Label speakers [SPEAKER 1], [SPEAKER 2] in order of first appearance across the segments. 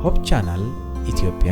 [SPEAKER 1] ሆፕ ቻናል ኢትዮጵያ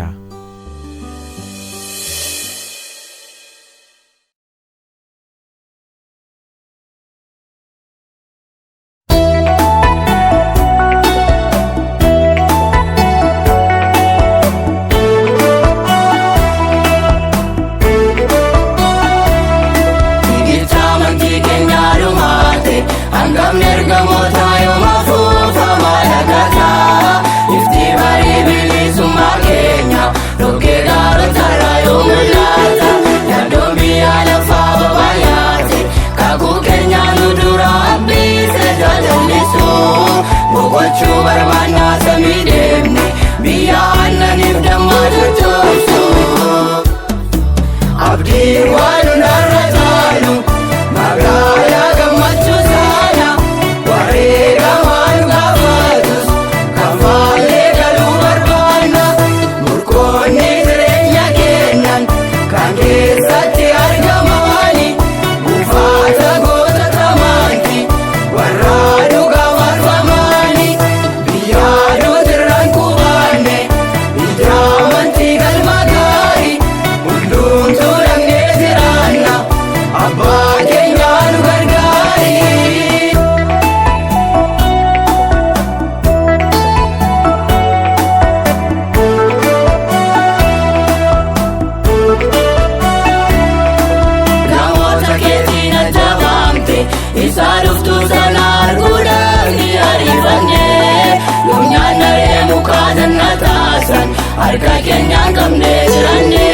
[SPEAKER 2] Harka kenyaan qabnee jiranne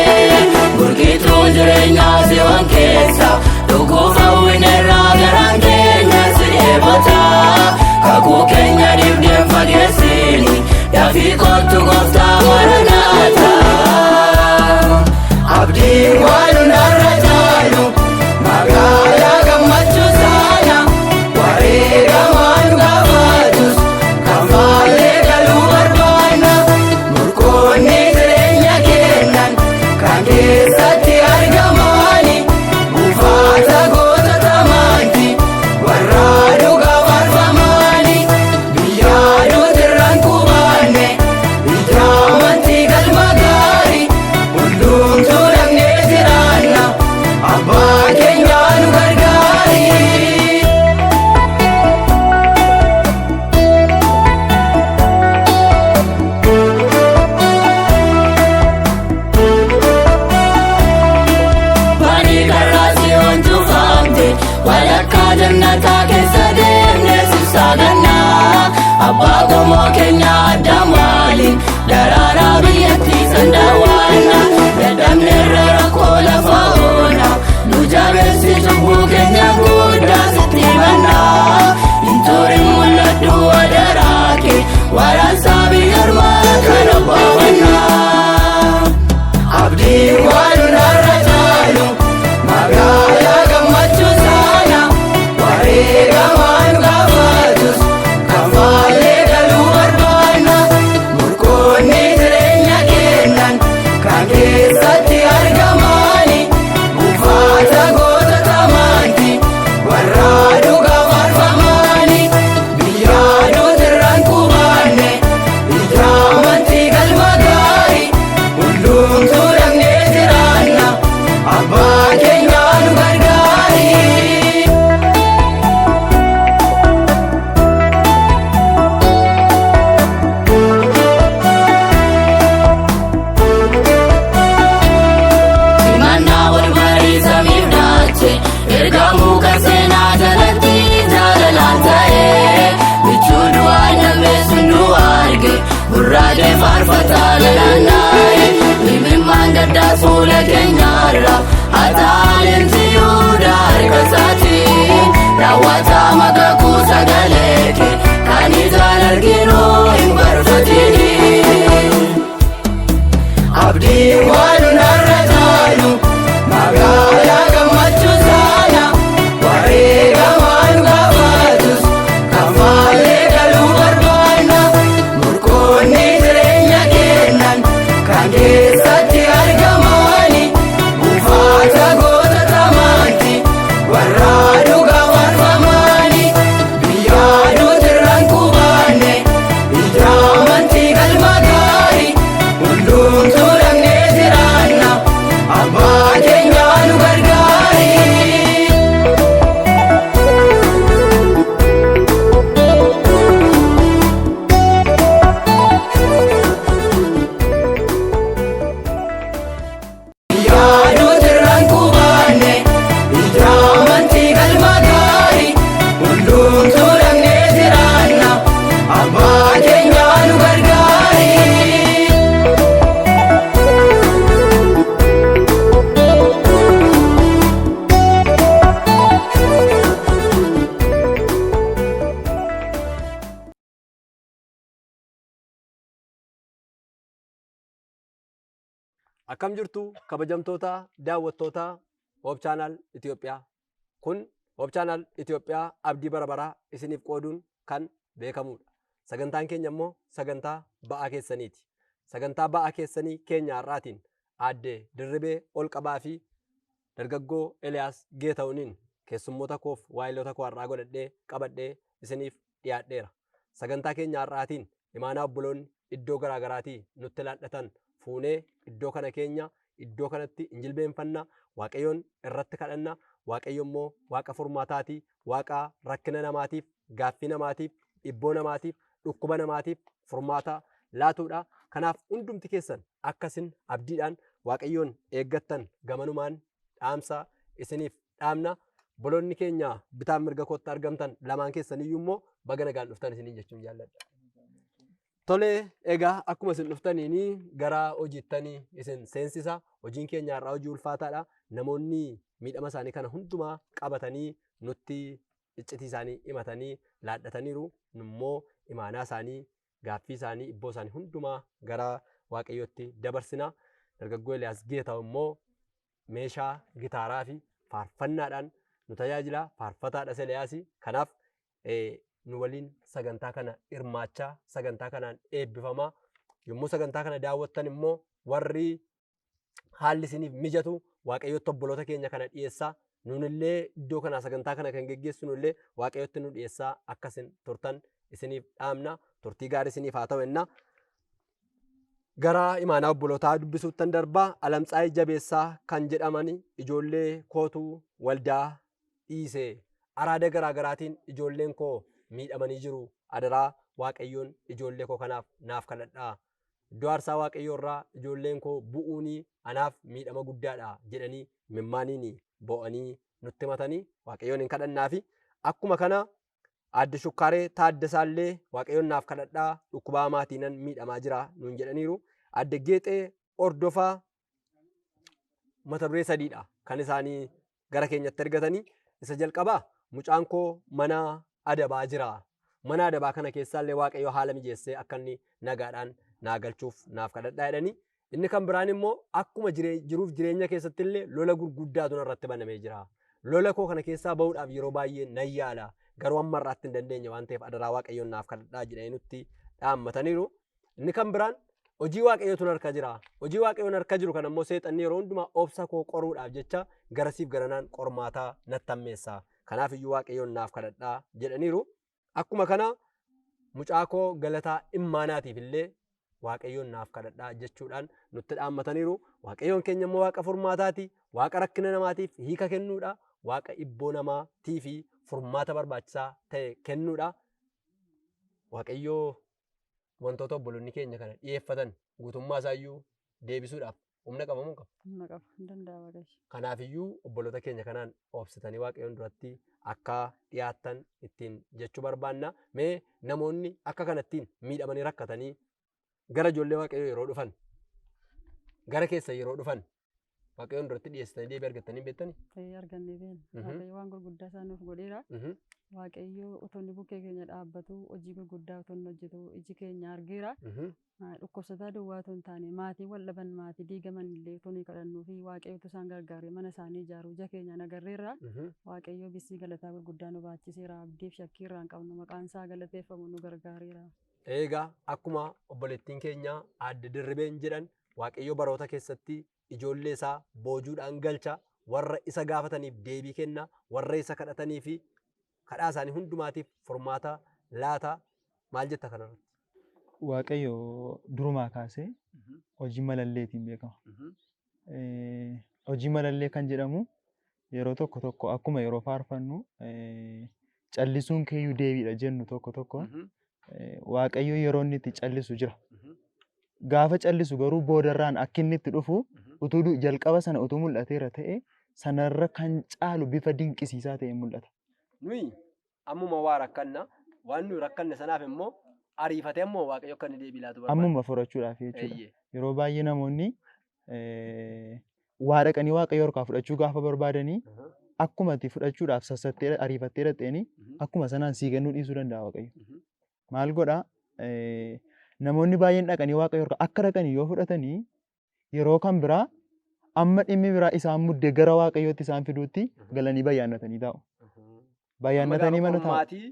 [SPEAKER 2] burqituu jireenyaa si'oon keessa dhuguuf hawwinerraa garaan keenya si eebota kakuu keenya dhiibdeen fageessini dafii kottu gooftaa maranaata abdiin waan hundarra caalu magaalaa gammachuu saana wareegamaan gaafatus kan faallee galuu barbaanna murkoonni jireenya kennan kan keessatti argamani buufaata gootota maanti warra dhugaa barfamani biyyaa duutirraan qubaanne ijaamantii galma gaarii hundumtuu dhaqnee jiraanna abbaa keenyaa nu gargaari. Banii karraa si'oon cufamte walakkaa jannataa keessa deemnee sibsaa gannaa abbaa qomoo keenya addaan waliin daraaraa biyyattii sandaawwanna dadhabneerra rakkoo lafa oona nu jabeessi cubbuu keenya guddaa sitti himannaa hin turin mul'adhu wadaraake waraansaa biyyarmaa kan abbaawannaa abdiin waan hundarra caalu magaalaa gammachuu saana wareegamaan gaafatus kan faallee galuu barbaanna murkoonni jireenya kennan kan keessatti argamani buufaata gootota maanti warra dhugaa barfamani biyyaa duutirraan qubaanne ijaamantii galma gaarii hundumtuu dhaqnee jiraanna abbaa keenyaa nu gargaari. Simannaa wal barii samiif dhaache ergamuu kan seenaa jalatti jaalalaan ta'e bichuu du'aan namee sun du'a arge burraadee faarfataa lalaannaaye himimmaan gaddaa fuula keenyaarra ataalemsi yuudaa harka isaatiin raawwataa magakuu sagalee kee kan ijaan arginu hin barfatini abdiin waan hundarra caalu magaalaa gammachuu saana wareegamaan gaafatus kan faallee galuu barbaanna murkoonni jireenya kennan kan keessatti argamani buufaa
[SPEAKER 3] Akkam jirtu kabajamtoota daawwattoota Hope Channel Itoophiyaa. Kun Hope Channel Itoophiyaa abdii bara baraa isiniif qooduun kan beekamudha. Sagantaan keenya immoo sagantaa ba'aa keessaniiti. Sagantaa ba'aa keessanii keenya har'aatiin aadde Dirribee Olqabaa fi dargaggoo Eliyaas Geetahuuniin keessummoota koof waayilota koo har'aa godhadhee qabadhee isiniif dhiyaadheera. Sagantaa keenya har'aatiin imaanaa obboloonni iddoo garaagaraatii nutti laadhatan fuunee iddoo kana keenya iddoo kanatti injilbeenfanna, Waaqayyoon irratti kadhanna. Waaqayyo immoo Waaqa furmaataatii, Waaqa rakkina namaatiif, gaaffii namaatiif, dhibboo namaatiif, dhukkuba namaatiif furmaata laatuudha. Kanaaf hundumti keessan akkasin abdiidhaan Waaqayyoon eeggattan gamanumaan dhaamsa isiniif dhaamna. Obboloonni keenya bitaan mirga kootti argamtan lamaan keessaniyyuu immoo baga nagaan dhuftan isiniin jechuun jaalladha. Tole, egaa akkuma isin dhuftaniini gara hojiittanii isin seensisa. Hojiin keenya har'aa hojii ulfaataadha. Namoonni miidhama isaanii kana hundumaa qabatanii nutti iccitii isaanii himatanii laadhataniiru. Immoo imaanaa isaanii, gaaffii isaanii, ibboo isaanii hundumaa gara Waaqayyootti dabarsina. Dargaggoo Eliyaas Geetahuun immoo meeshaa gitaaraa fi faarfannaadhaan nu tajaajila. Faarfataadha Eliyaas. Kanaaf nu waliin sagantaa kana hirmaachaa, sagantaa kanaan eebbifamaa. Yommuu sagantaa kana daawwattan immoo warri haalli isiniif mijatu Waaqayyootti obboloota keenya kana dhiyeessaa. Nunillee iddoo kana sagantaa kana kan geggeessinu illee Waaqayyootti nu dhiyeessaa akkasin turtan isiniif dhaamna. Turtii gaarii isiniif haa ta'u jenna. Gara imaanaa obbolootaa dubbisuuttan darbaa. Alamtsaayii Jabeessaa kan jedhaman ijoollee kootu waldaa dhiisee araada garaagaraatiin ijoolleen koo miidhamanii jiru. Adaraa Waaqayyoon ijoollee koo kanaaf naaf kadhadhaa. Iddoo aarsaa Waaqayyoo irraa ijoolleen koo bu'uunii anaaf miidhama guddaadha jedhanii mimmaaniin bo'anii nutti himatanii Waaqayyoon hin kadhannaafi. Akkuma kana aadde Shukkaaree Taaddasaallee Waaqayyoon naaf kadhadhaa, dhukkubaa maatiinan miidhamaa jira nuun jedhaniiru. Aadde Geexee Ordofaa mata duree sadiidha kan isaanii gara keenyatti ergatanii. Isa jalqabaa mucaan koo mana adabaa jira. Mana adabaa kana keessaallee Waaqayyo haala mijeessee akka inni nagaadhaan naa galchuuf naaf kadhadhaa jedhanii. Inni kan biraan immoo akkuma jiruuf jireenya keessatti illee lola gurguddaatu narratti banamee jira. Lola koo kana keessaa bahuudhaaf yeroo baay'ee nan yaala. Garuu amma irraatti hin dandeenye waan ta'eef adaraa Waaqayyoon naaf kadhadhaa jedhanii nutti dhaammataniiru. Inni kan biraan hojii Waaqayyootu harka jira. Hojii Waaqayyoon harka jiru kana immoo seexanni yeroo hundumaa obsa koo qoruudhaaf jecha garasiif garanaan qormaataa natti hammeessa. Kanaaf iyyuu Waaqayyoon naaf kadhadhaa jedhaniiru. Akkuma kana mucaa koo Galataa Immaanaatiif illee Waaqayyoon naaf kadhadhaa jechuudhaan nutti dhaammataniiru. Waaqayyoon keenya immoo Waaqa furmaataati. Waaqa rakkina namaatiif hiika kennuudha. Waaqa ibboo namaatii fi furmaata barbaachisaa ta'e kennuudha. Waaqayyoo wantoota obboloonni keenya kana dhiyeeffatan guutummaa isaayyuu deebisuudhaaf humna qaba moo qaba?
[SPEAKER 4] Humna qaba, hin danda'a Waaqayyo.
[SPEAKER 3] Kanaafiyyuu obboloota keenya kanaan obsitanii Waaqayyoon duratti akka dhiyaattan ittiin jechuu barbaanna. Mee namoonni akka kanattiin miidhamanii rakkatanii gara ijoollee Waaqayyoo yeroo dhufan, gara keessa yeroo dhufan Waaqayyoon duratti dhiyeessitanii deebii argattanii beektanii?
[SPEAKER 4] Argannee beekna. Waaqayyo waan gurguddaa isaa nuuf godheera. Waaqayyo otoo inni bukkee keenya dhaabbatu hojii gurguddaa otoo inni hojjetu iji keenya argeera. Dhukkubsataa duwwaa otoo hin taane maatii wal dhaban, maatii diigaman illee otoo inni kadhannuu fi Waaqayyotu isaan gargaaree mana isaanii ijaaru ija keenya agarreerra. Waaqayyo bisii galataa gurguddaa nu baachiseera. Abdiif shakkii irraa hin qabnu, maqaan isaa galateeffamu nu gargaareera.
[SPEAKER 3] Egaa akkuma obboleettiin keenya aadde Dirribeen jedhan Waaqayyo baroota keessatti ijoollee isaa boojuudhaan galcha. Warra isa gaafataniif deebii kenna. Warra isa kadhatanii fi kadhaa isaanii hundumaatiif furmaata laata. Maal jetta kanarratti?
[SPEAKER 5] Waaqayyo durumaa kaasee hojii malalleetiin beekama. Hojii malallee kan jedhamu yeroo tokko tokko akkuma yeroo faarfannu callisuun keeyyuu deebiidha jennu tokko tokko Waaqayyo yeroo inni itti callisu jira. Gaafa callisu garuu boodarraan akka inni itti dhufu utuu jalqaba sana utuu mul'ateera ta'e sanarra kan caalu bifa dinqisiisaa ta'e mul'ata.
[SPEAKER 3] Nuyi ammuma waa rakkanna. Waan nuyi rakkanne sanaaf immoo ariifatee ammoo Waaqayyo akka inni deebii laatu barbaada.
[SPEAKER 5] Ammuma furachuudhaaf jechuudha. Yeroo baay'ee namoonni waa dhaqanii Waaqayyo harkaa fudhachuu gaafa barbaadanii akkuma itti fudhachuudhaaf sassattee ariifattee dhaqxeeni akkuma sanaan sii kennuu dhiisuu danda'a Waaqayyo. Maal godhaa? Namoonni baay'een dhaqanii Waaqayyo harkaa akka dhaqanii yoo fudhatanii yeroo kan biraa amma dhimmi biraa isaan muddee gara waaqayyootti isaan fiduutti galanii bayyaannatanii taa'u. Bayyaannatanii mana taa'u.
[SPEAKER 3] Maatii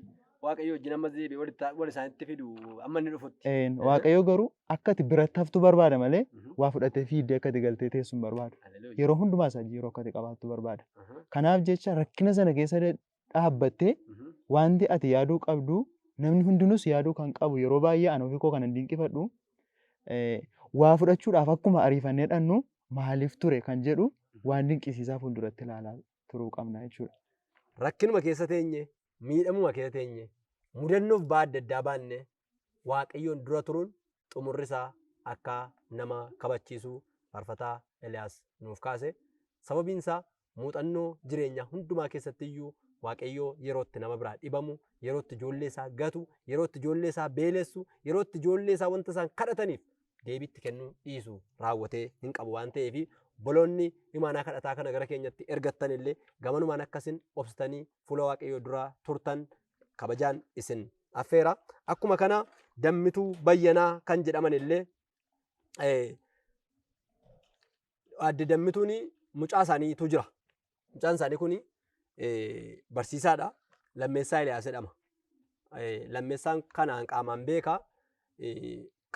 [SPEAKER 3] waaqayyo wajjin amma deebi'ee wal isaanitti fidu amma inni dhufutti.
[SPEAKER 5] Waaqayyo garuu akka ati biratti haftu barbaada malee waa fudhatee fiiddee akka ati galtee teessu barbaada. Yeroo hundumaa isaa yeroo akka ati qabaattu barbaada. Kanaaf jecha rakkina sana keessa dhaabbattee wanti ati yaaduu qabdu namni hundinuus yaaduu kan qabu yeroo baay'ee ani ofii koo kan dinqifadhu waa fudhachuudhaaf akkuma ariifannee dhannu maaliif ture kan jedhu waan dinqisiisaa fuulduratti ilaalaa turuu qabna jechuudha.
[SPEAKER 3] Rakkinuma keessa teenye, miidhamuma keessa teenye, mudannoof ba'aa adda addaa baanne waaqayyoon dura turuun xumurri isaa akka nama kabachiisu faarfataa Eliyaas nuuf kaase. Sababiin isaa muuxannoo jireenya hundumaa keessatti iyyuu waaqayyoo yerootti nama biraa dhibamu, yerootti ijoollee isaa gatu, yerootti ijoollee isaa beelessu, yerootti ijoollee isaa wanta isaan kadhataniif deebiitti kennuu dhiisu raawwatee hin qabu waan ta'eef boloonni imaanaa kadhataa kana gara keenyatti ergattan illee gamanumaan akkasin obsitanii fuula waaqayyoo dura turtan kabajaan isin affeera. Akkuma kana dammituu bayyanaa kan jedhaman illee adde dammituun mucaa isaaniitu jira. Mucaan isaanii kun barsiisaadha. Lammeessaa Eliyaas jedhama. Lammeessaan kanaan qaamaan beeka.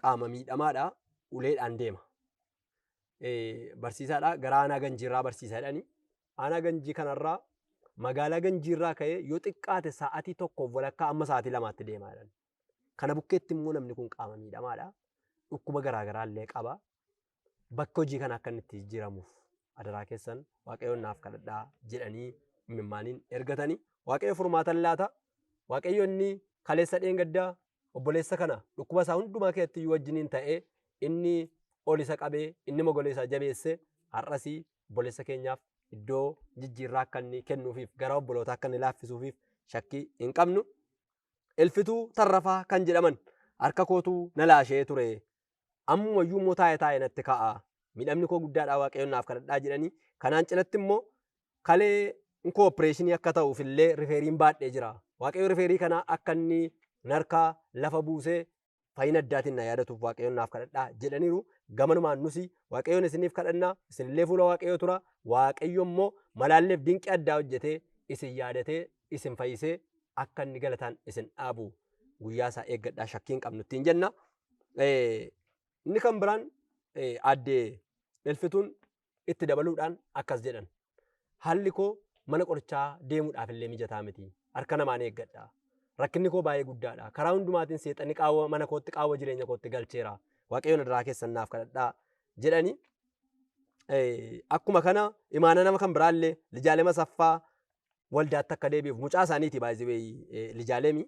[SPEAKER 3] Qaama miidhamaadha. Uleedhaan deema. Barsiisaadha. Gara aanaa ganjiirraa barsiisaadhaani. Aanaa ganjii kanarraa magaalaa ganjiirraa ka'ee yoo xiqqaate sa'aatii tokkoof walakkaa amma sa'aatii lamaatti deemaa jiran. Kana bukkeetti immoo namni kun qaama miidhamaadha. Dhukkuba garaagaraa illee qaba. Bakka hojii kana akka inni itti jijjiiramuuf adaraa keessan waaqayyoon naaf kadhadhaa jedhanii imimmaaniin ergatanii waaqayyo furmaata laata. Waaqayyo inni kaleessa dheengaddaa obboleessa kana dhukkuba isaa hundumaa keessatti wajjiniin ta'ee inni ol isa qabee inni mogoleessa jabeesse har'asii obboleessa keenyaaf iddoo jijjiirraa akka inni kennuufiif gara obbolootaa akka inni laaffisuufiif shakkii hin qabnu. Elfituu Tarrafaa kan jedhaman harka kootuu na laashee ture. Ammumayyuu immoo taa'ee natti ka'a. Miidhamni koo guddaadha waaqayyoon naaf kadhadhaa jedhanii kanaan cinatti immoo kalee koo opereeshinii akka ta'uuf illee rifeeriin baadhee jira. Waaqayyo rifeerii kana akka inni narkaa lafa buusee fayyina addaatiin na yaadatuuf waaqayyoon naaf kadhadhaa jedhaniiru. Gamanumaan nusi waaqayyoon isiniif kadhannaa isinillee fuula waaqayyoo tura. Waaqayyo immoo malaalleef dinqii addaa hojjetee isin yaadatee isin fayyisee akka inni galataan isin dhaabu guyyaa isaa eeggadhaa shakkii hin qabnu ittiin jenna. Inni kan biraan addee Elfituun itti dabaluudhaan akkas jedhan. Haalli koo mana qorichaa deemuudhaaf illee mijataa miti. Harka namaan eeggadha. Rakkinni koo baay'ee guddaadha. Karaa hundumaatiin seexanni qaawwa mana kootti qaawwa jireenya kootti galcheera. Waaqayyoon adaraa keessan naaf kadhadhaa jedhanii. Akkuma kana imaana nama kan biraallee Lijaalee Masaffaa waldaatti akka deebi'uuf mucaa isaaniiti baay'ee Lijaaleemi.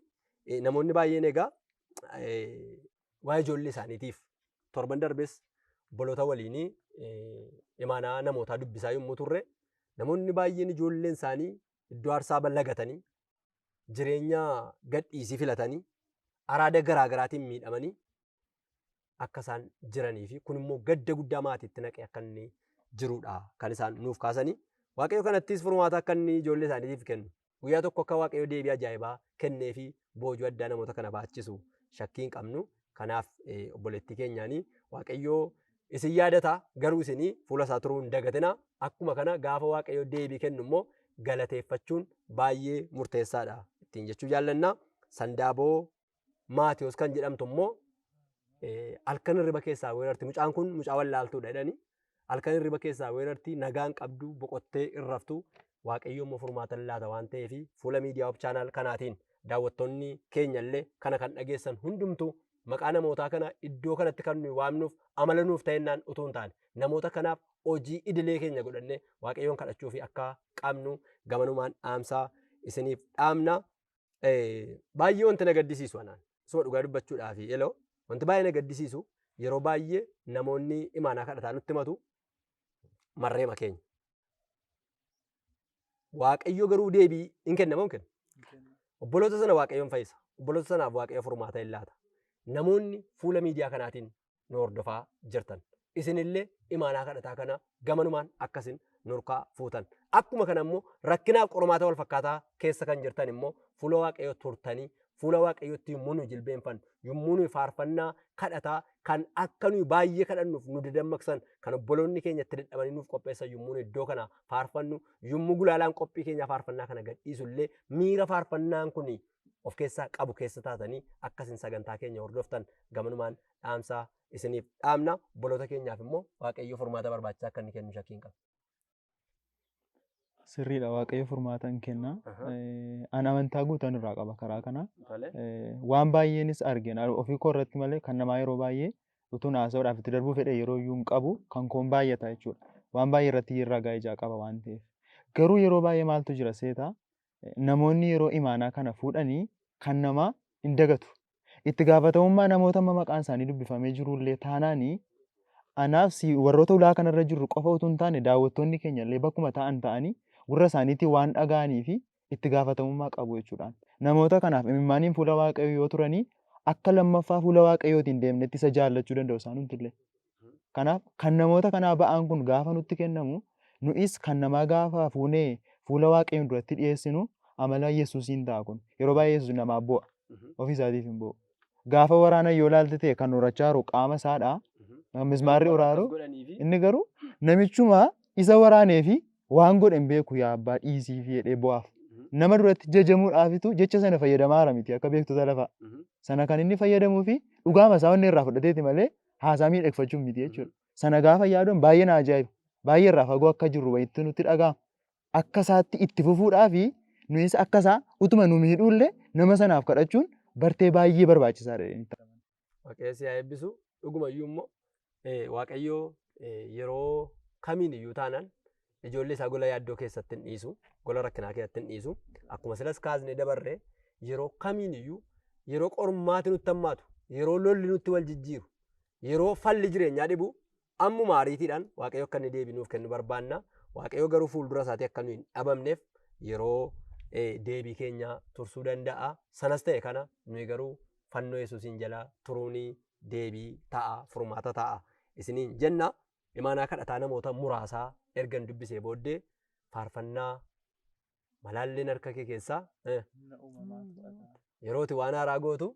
[SPEAKER 3] Namoonni baay'een egaa waa'ee ijoollee isaaniitiif torban darbes obboloota waliinii imaanaa namootaa dubbisaa yommuu turre namoonni baay'een ijoolleen isaanii iddoo aarsaa ballagatanii jireenya gadhiisii filatanii araada garaagaraatiin miidhamanii akka isaan jiranii fi kun immoo gadda guddaa maatiitti naqee akka inni jirudha kan isaan nuuf kaasanii. Waaqayyo kanattis furmaata akka inni ijoollee isaaniitiif kennu guyyaa tokko akka waaqayyo deebii ajaa'ibaa kennee fi boojuu addaa namoota kana baachisu shakkii hin qabnu. Kanaaf obboleettii keenyaanii waaqayyoo isin yaadata garuu isinii fuula isaa turuu hin dagatina. Akkuma kana gaafa waaqayyoo deebii kennu immoo galateeffachuun baay'ee murteessaadha ittiin jechuu jaallanna. Sandaaboo Maatiyos kan jedhamtu immoo halkan hirriba keessaa weerarti. Mucaan kun mucaa wallaaltuudha jedhanii halkan hirriba keessaa weerarti nagaan qabdu boqottee irraftu waaqayyoo immoo furmaata laata waan ta'eef fuula miidiyaa of chaanaal kanaatiin daawwattoonni keenyallee kana kan dhageessan hundumtuu maqaa namootaa kana iddoo kanatti kan nuyi waamnuuf amala nuuf ta'ennaan utuu hin taane namoota kanaaf hojii idilee keenya godhannee waaqayyoon kadhachuu fi akka qabnu gamanumaan dhaamsaa isiniif dhaamna. Baay'ee wanti na gaddisiisu anaan suma dhugaa dubbachuudhaaf yeroo wanti baay'ee na gaddisiisu yeroo baay'ee namoonni imaanaa kadhataa nutti himatu marreema keenya. Waaqayyo garuu deebii hin kennamu hin kennu. Obboloota sana waaqayyoon fayyisa. Obboloota sanaaf waaqayyo furmaata hin laata. Namoonni fuula miidiyaa kanaatiin nu hordofaa jirtan isinillee imaanaa kadhataa kana gamanumaan akkasin nurkaa fuutan. Akkuma kana immoo rakkinaaf qormaata wal fakkaataa keessa kan jirtan immoo fuula waaqayyoo turtanii fuula waaqayyootti yommuu nu jilbeenfannu yommuu nu faarfannaa kadhataa kan akka nuyi baay'ee kadhannuuf nu dadammaqsan kan obboloonni keenya itti dadhabanii nuuf qopheessan yommuu iddoo kana faarfannu yommuu gulaalaan qophii keenya faarfannaa kana gadhiisu illee miira faarfannaan kun of keessaa qabu keessa taatanii akkasiin sagantaa keenya hordoftan gamanumaan dhaamsaa isiniif dhaamna obboloota keenyaaf immoo waaqayyo furmaata barbaachisaa akka inni kennu shakkiin qaba.
[SPEAKER 5] Sirriidha waaqayyo furmaata hin kenna. An amantaa guutan irraa qaba karaa kana. Waan baay'eenis argina ofii koo irratti malee kan namaa yeroo baay'ee utuun haasa'uudhaaf itti darbuu fedhe yeroo iyyuu hin qabu kan koon baay'ata jechuudha. Waan baay'ee irratti irraa gaa'ijaa qaba waan ta'eef. Garuu yeroo baay'ee maaltu jira seetaa namoonni yeroo imaanaa kana fuudhanii kan namaa hin dagatu. Itti gaafatamummaa namoota maqaan isaanii dubbifamee jirullee taanaanii anaaf warroota ulaa kanarra jirru qofa utuu hin taane daawwattoonni keenya illee bakkuma ta'an ta'anii gurra isaaniitii waan dhaga'anii fi itti gaafatamummaa qabu jechuudhaan. Namoota kanaaf imimmaaniin fuula waaqayyoo yoo turanii akka lammaffaa fuula waaqayyootiin deemnetti isa jaallachuu danda'u isaan hundillee. Kanaaf kan namoota kanaa ba'aan kun gaafa nutti kennamu nu'is kan namaa gaafa fuunee fuula waaqayyoon duratti dhiyeessinu amala Yesuusiin ta'a kun. Yeroo baay'ee Yesuus namaaf bu'a. Ofii isaatiif hin bu'u. Gaafa waraana yoo ilaalte ta'e kan horachaa jiru qaama isaadha. Mismaarri uraaru inni garuu namichuma isa waraanee fi waan godhan beeku yaa abbaa dhiisii fi jedhee bu'aaf. Nama duratti jajamuudhaafitu jecha sana fayyadamaa miti akka beektota lafaa. Sana kan inni fayyadamuu fi dhugaama isaa wanni irraa fudhateeti malee haasaa miidhagfachuun miti jechuudha. Sana gaafa yaaduun baay'ee na ajaa'iba. Baay'ee irraa fagoo akka jirru wayitti nutti dhaga'ama. Akka isaatti itti fufuudhaa fi nuyis akka isaa utuma nu miidhuullee nama sanaaf kadhachuun bartee baay'ee barbaachisaadha.
[SPEAKER 3] Waaqayyo si haa eebbisu. Dhugumayyuu immoo Waaqayyoo yeroo kamiin iyyuu taanaan ijoollee isaa gola yaaddoo keessatti hin dhiisu, gola rakkinaa keessatti hin dhiisu. Akkuma silas kaasnee dabarree yeroo kamiin iyyuu yeroo qormaati nutti hammaatu, yeroo lolli nutti wal jijjiiru, yeroo falli jireenyaa dhibu ammuma ariitiidhaan Waaqayyo akka inni deebii nuuf kennu barbaanna. Waaqayyo garuu fuuldura isaatii akka nuyi hin dhabamneef yeroo deebii keenya tursuu danda'a. Sanas ta'e kana nuyi garuu fannoo Yesuusiin jala turuunii deebii ta'a, furmaata ta'a. Isiniin jenna imaanaa kadhataa namoota muraasaa ergan dubbisee booddee faarfannaa malaalleen harka kee keessaa yerooti waan haaraa gootu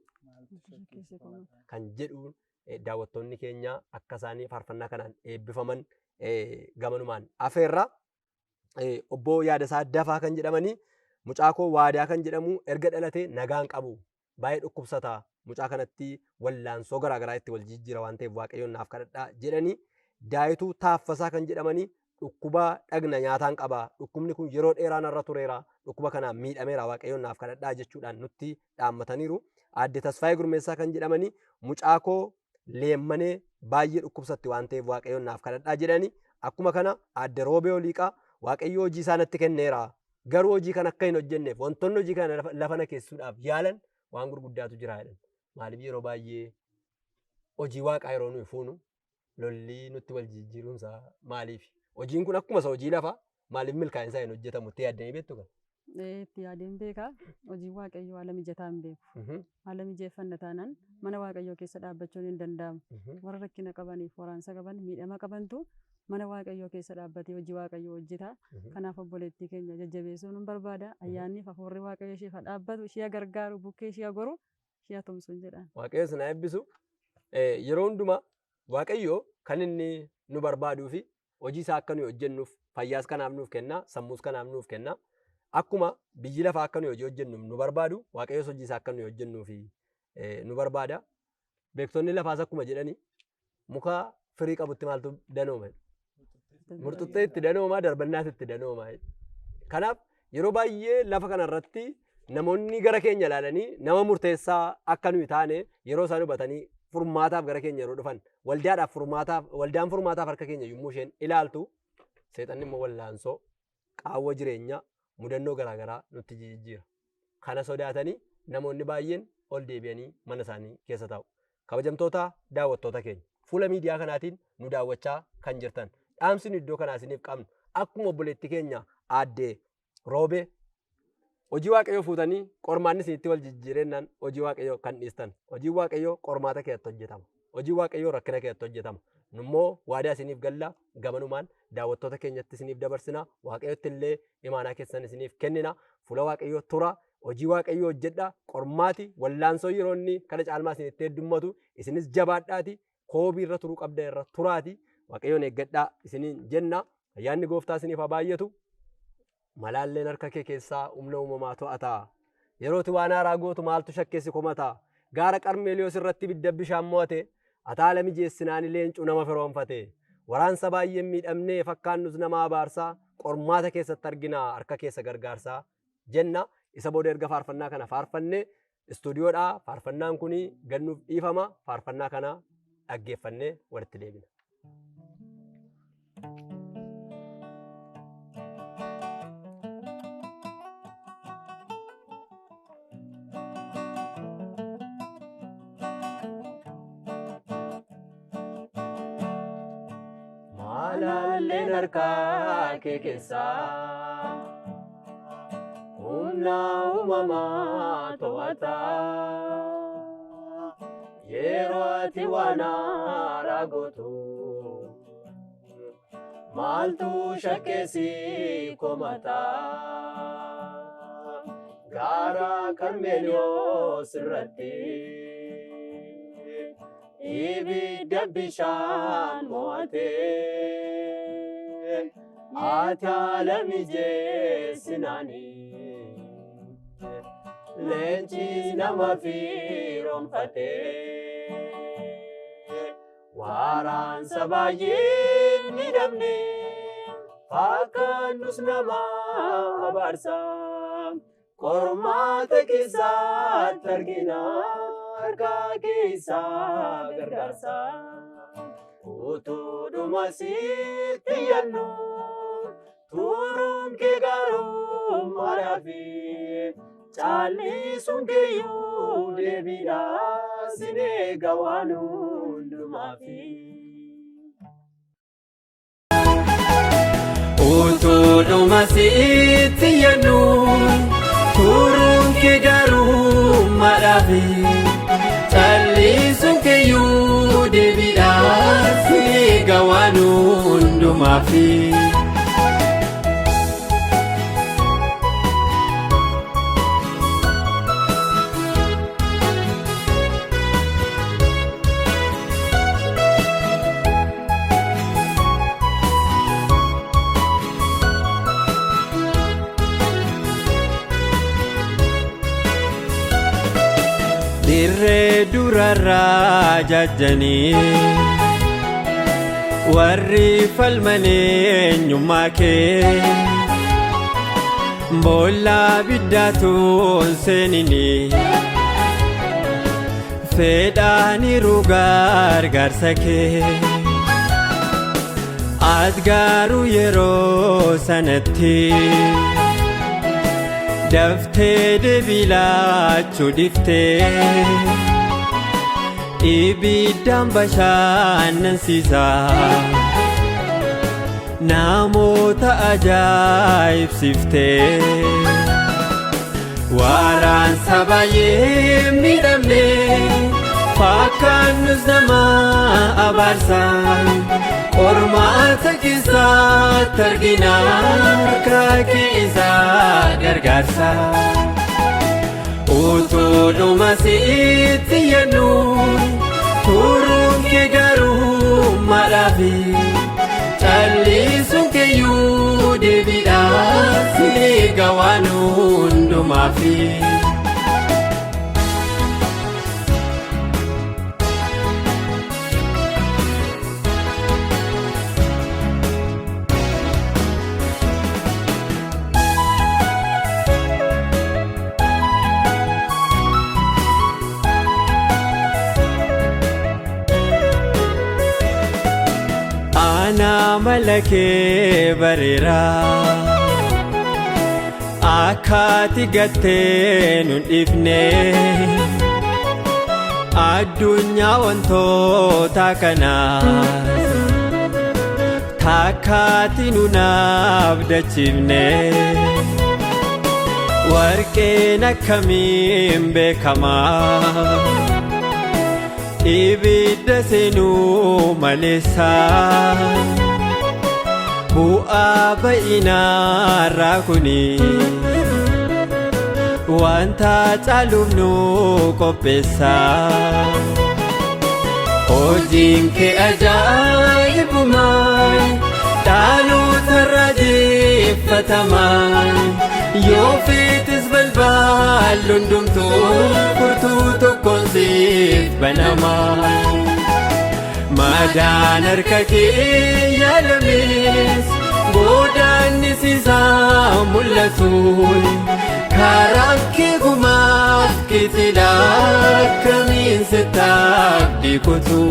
[SPEAKER 3] kan jedhuun daawwattoonni keenya akka isaanii faarfannaa kanaan eebbifaman gamanumaan afeerra. Obbo Yaadasaa Dafaa kan jedhamanii mucaa koo Waadaa kan jedhamu erga dhalatee nagaan qabu baay'ee dhukkubsataa mucaa kanatti wallaansoo garaagaraa itti wal jijjiira waan ta'eef Waaqayyoon naaf kadhadhaa jedhanii Daayituu Taaffasaa kan jedhamanii dhukkuba dhagna nyaataan qaba. Dhukkubni kun yeroo dheeraa narra tureera. Dhukkuba kanaan miidhameera Waaqayyoon naaf kadhadhaa jechuudhaan nutti dhaammataniiru. Aadde Tasfaayee Gurmeessaa kan jedhamanii mucaa koo leemmanee baay'ee dhukkubsatti waan ta'eef Waaqayyoon naaf kadhadhaa jedhanii akkuma kana Aadde Roobee Oliiqaa Waaqayyo hojii isaa natti kenneera. Garuu hojii kana akka hin hojjenneef wantoonni hojii kana lafa na keessuudhaaf yaalan waan gurguddaatu jira jedhan. Maaliif yeroo baay'ee hojii Waaqaa yeroo nuyi fuunu lolli nutti wal jijjiiruunsaa maaliif? Hojiin kun akkuma isa hojii lafaa maaliif milkaa'insaa hin hojjetamu itti yaaddanii beektu kan?
[SPEAKER 4] Itti yaadeen beekaa hojii Waaqayyoo haala mijataa hin beeku. Haala mijeeffanna taanaan mana Waaqayyoo keessa dhaabbachuun hin danda'amu. Warra rakkina qabaniif waraansa qaban miidhama qabantu mana Waaqayyoo keessa dhaabbatee hojii Waaqayyoo hojjeta. Kanaaf obboleettii keenya jajjabeessuu nun barbaada. Ayyaanni hafuurri Waaqayyoo ishee haa dhaabbatu, ishee gargaaru, bukkee ishee goru, ishee tumsuun jedhaan.
[SPEAKER 3] Waaqayyo sana eebbisu. Yeroo hundumaa Waaqayyoo kan inni nu barbaaduu fi hojii isaa akka nuyi hojjennuuf fayyaas kanaaf nuuf kenna, sammuus kanaaf nuuf kenna. Akkuma biyyi lafaa akka nuyi hojii hojjennuuf nu barbaadu, Waaqayyoos hojii isaa akka nuyi hojjennuuf nu barbaada. Beektonni lafaas akkuma jedhani muka firii qabutti maaltu danooma? Murtuttee itti danooma, darbannaas itti danooma. Kanaaf yeroo baay'ee lafa kanarratti namoonni gara keenya ilaalanii nama murteessaa akka nuyi taane yeroo isaan hubatanii furmaataaf gara keenya yeroo dhufan waldaan furmaataaf harka keenya yommuu isheen ilaaltu seexanni immoo wallaansoo qaawwa jireenyaa mudannoo garaagaraa nutti jijjiira. Kana sodaatanii namoonni baay'een ol deebi'anii mana isaanii keessa taa'u. Kabajamtoota daawwattoota keenya fuula miidiyaa kanaatiin nu daawwachaa kan jirtan dhaamsi nu iddoo kanaa isiniif qabnu akkuma obboleettii keenya Aadde Roobee hojii Waaqayyoo fuutanii qormaanni isinitti wal jijjiirennaan hojii Waaqayyoo kan dhiistan. Hojii Waaqayyoo qormaata keessatti hojjetama. Hojii Waaqayyoo rakkina keessatti hojjetama. Nummoo waadaa isiniif galla gamanumaan daawwattoota keenyatti isiniif dabarsina. Waaqayyootti illee imaanaa keessan isiniif kennina. Fuula Waaqayyoo tura. hojii waaqayyoo hojjedhaa qormaati wallaansoo yeroo inni kana caalmaa isin itti heddummatu isinis jabaadhaati koobii irra turuu qabda irra turaati waaqayyoon eeggadhaa isiniin jenna ayyaanni gooftaa isiniif haa baay'atu malaalleen harka kee keessaa humna uumamaa to'ataa yerooti waan haaraa gootu maaltu shakkeessi komataa gaara qarmeeliyoos irratti bidda bishaan mo'ate ataala mijeessinaani leencuu nama firoonfate waraansa baay'een miidhamnee fakkaannus nama abaarsaa qormaata keessatti arginaa harka keessa gargaarsaa jenna isa booda erga faarfannaa kana faarfannee istuudiyoodhaa faarfannaan kunii gannuuf dhiifama faarfannaa kana dhaggeeffannee walitti deebina. Malaalleen harkaa kee keessaa humna uumamaa to'ataa yeroo ati waan haaraa gootu maaltu shakkeessi komataa gaara qarmeeliyoos irratti ibidda bishaan mo'ate ataala mijeessinaani leencis nama firoonfate waraansa baay'een miidhamne fakkaannus nama abaarsa qormaata keessatti arginaa harka keessaa gargaarsa utuudhuma sitti yannu turuun kee gaarummaadhaafi caallisuun keeyyuu deebiidhaa sin eega waan hundumaafi. Utuudhuma sitti yannu turuun kee gaarummaadhaafi caallisuun keeyyuu deebiidhaa sin eega waan hundumaafi. Dirree durarraa jajjanii warri falmanii eenyummaa kee boollaa biddaatuun seeninii fedhaaniiru gargaarsa kee ati garuu yeroo sanatti daftee deebilaachuu dhiftee ibiddaan bashannansiisaa namoota ajaa'ibsiiftee waraansa baay'ee miidhamne fakkaannus nama abaarsa qormaata keessatti arginaa harka keessaa gargaarsa utuudhuma sitti yannu turuun kee gaarummaadhaafi caallisuun keeyyuu deebiidhaa sin eega waan hundumaafi. Malakee bareeraa akkaati gattee nun dhiifne addunyaa wantoota kanaas takkaati nun abdachiifne warqeen akkamiin beekamaa ibidda seenuu maleessaa bu'aa baay'inaarraa kuni
[SPEAKER 2] wanta caaluuf nu qopheessa. Hojiin kee ajaa'ibumaa dhaloota irraa jeeffatamaa yoo feetes balballi hundumtuu furtuu tokkoon siif banamaa. Madaan harka kee yaalamees godaannis isaa mul'atu karaan kee gumaaf kitila akkamiin sittaaf dhiikutu.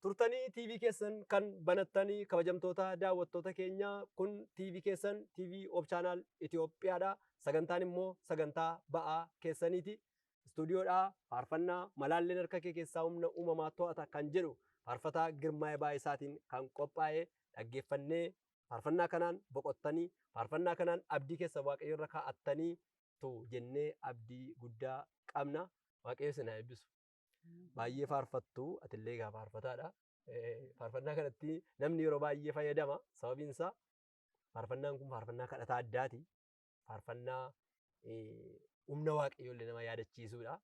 [SPEAKER 3] turtanii TV keessan kan banattanii kabajamtoota daawwattoota keenya kun TV keessan TV of channel Itoophiyaadha. Sagantaan immoo sagantaa ba'aa keessaniiti. Istuudiyoodhaa faarfannaa malaalleen harka kee keessaa humna uumamaa to'ata kan jedhu faarfataa Girmaa'ee Baay'isaatiin kan qophaa'ee dhaggeeffannee faarfannaa kanaan boqottanii faarfannaa kanaan abdii keessa Waaqayyo irra kaa'attanii tu jennee abdii guddaa qabna. Waaqayyo isin haa eebbisu. Baay'ee faarfattu atillee gaa faarfataadha. Faarfannaa kanatti namni yeroo baay'ee fayyadama. Sababiin isaa faarfannaan kun faarfannaa kadhataa addaati. Faarfannaa humna Waaqayyoollee nama yaadachiisuudha.